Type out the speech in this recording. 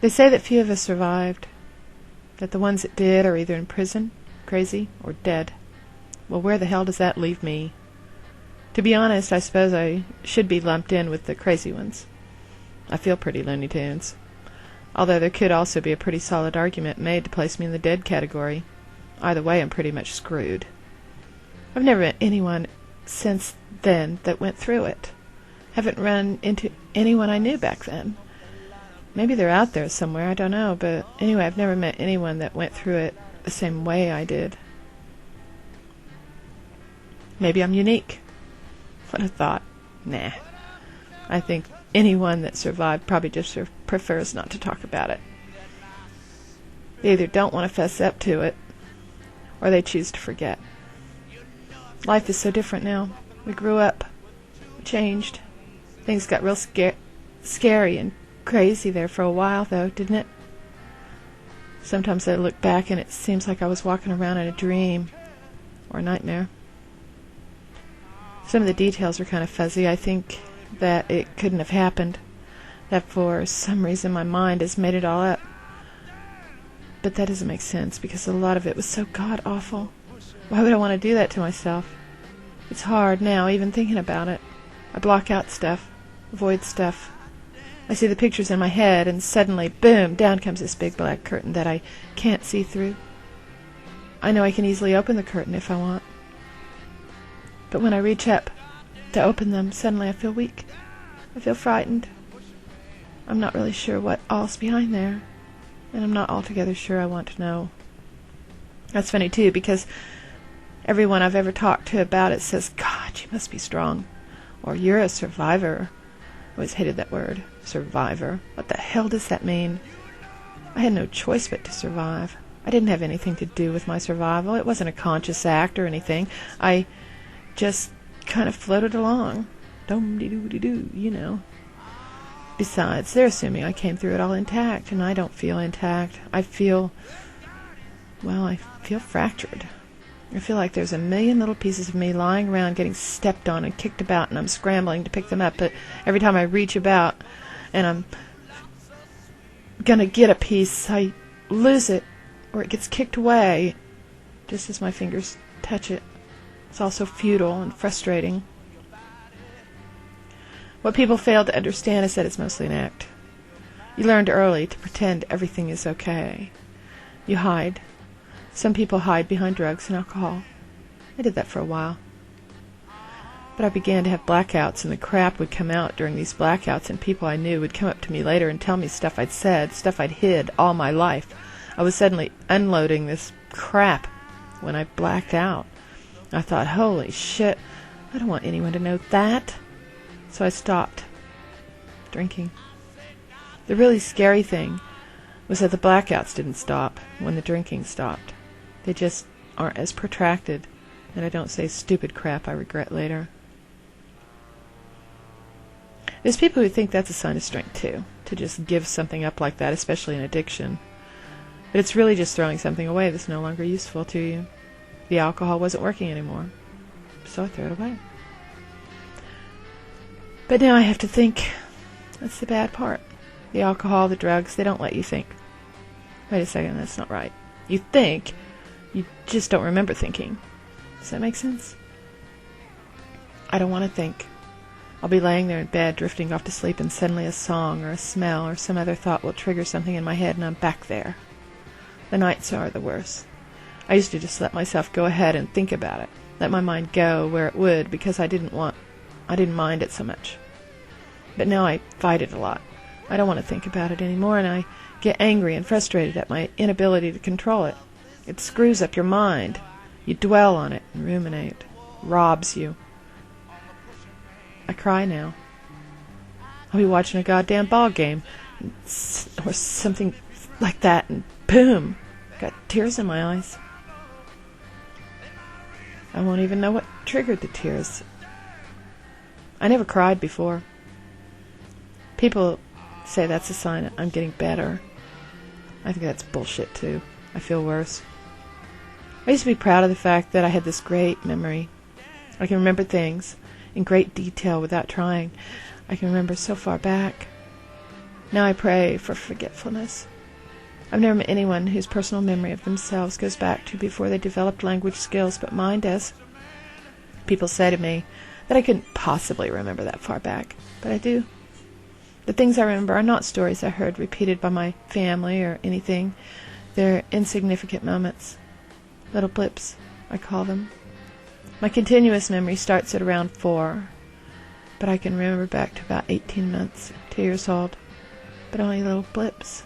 They say that few of us survived, that the ones that did are either in prison, crazy, or dead. Well, where the hell does that leave me? To be honest, I suppose I should be lumped in with the crazy ones. I feel pretty Looney Tunes. Although there could also be a pretty solid argument made to place me in the dead category. Either way, I'm pretty much screwed. I've never met anyone since then that went through it. Haven't run into anyone I knew back then. Maybe they're out there somewhere, I don't know, but anyway, I've never met anyone that went through it the same way I did. Maybe I'm unique. What a thought. Nah. I think anyone that survived probably just prefers not to talk about it. They either don't want to fess up to it, or they choose to forget. Life is so different now. We grew up. We changed. Things got real scary and crazy there for a while, though, didn't it? Sometimes I look back and it seems like I was walking around in a dream or a nightmare. Some of the details are kind of fuzzy. I think that it couldn't have happened, that for some reason my mind has made it all up. But that doesn't make sense, because a lot of it was so god-awful. Why would I want to do that to myself? It's hard now, even thinking about it. I block out stuff, avoid stuff. I see the pictures in my head, and suddenly, boom, down comes this big black curtain that I can't see through. I know I can easily open the curtain if I want. But when I reach up to open them, suddenly I feel weak. I feel frightened. I'm not really sure what all's behind there, and I'm not altogether sure I want to know. That's funny, too, because everyone I've ever talked to about it says, God, you must be strong, or you're a survivor. I always hated that word, survivor. What the hell does that mean? I had no choice but to survive. I didn't have anything to do with my survival. It wasn't a conscious act or anything. I just kind of floated along. Dum-de-doo-de-doo, you know. Besides, they're assuming I came through it all intact, and I don't feel intact. I feel fractured. I feel like there's a million little pieces of me lying around getting stepped on and kicked about, and I'm scrambling to pick them up, but every time I reach about and I'm gonna get a piece, I lose it, or it gets kicked away just as my fingers touch it. It's all so futile and frustrating. What people fail to understand is that it's mostly an act. You learned early to pretend everything is okay. You hide. Some people hide behind drugs and alcohol. I did that for a while. But I began to have blackouts, and the crap would come out during these blackouts, and people I knew would come up to me later and tell me stuff I'd said, stuff I'd hid all my life. I was suddenly unloading this crap when I blacked out. I thought, holy shit, I don't want anyone to know that. So I stopped drinking. The really scary thing was that the blackouts didn't stop when the drinking stopped. They just aren't as protracted, and I don't say stupid crap I regret later. There's people who think that's a sign of strength, too, to just give something up like that, especially in addiction. But it's really just throwing something away that's no longer useful to you. The alcohol wasn't working anymore, so I threw it away. But now I have to think. That's the bad part. The alcohol, the drugs, they don't let you think. Wait a second, that's not right. You think, you just don't remember thinking. Does that make sense? I don't want to think. I'll be laying there in bed, drifting off to sleep, and suddenly a song or a smell or some other thought will trigger something in my head, and I'm back there. The nights are the worst. I used to just let myself go ahead and think about it, let my mind go where it would, because I didn't mind it so much. But now I fight it a lot. I don't want to think about it anymore, and I get angry and frustrated at my inability to control it. It screws up your mind. You dwell on it and ruminate. Robs you. I cry now. I'll be watching a goddamn ball game or something like that, and boom, got tears in my eyes. I won't even know what triggered the tears. I never cried before. People say that's a sign I'm getting better. I think that's bullshit, too. I feel worse. I used to be proud of the fact that I had this great memory. I can remember things in great detail without trying. I can remember so far back. Now I pray for forgetfulness. I've never met anyone whose personal memory of themselves goes back to before they developed language skills, but mine does. People say to me that I couldn't possibly remember that far back, but I do. The things I remember are not stories I heard repeated by my family or anything. They're insignificant moments. Little blips, I call them. My continuous memory starts at around 4, but I can remember back to about 18 months, 2 years old, but only little blips.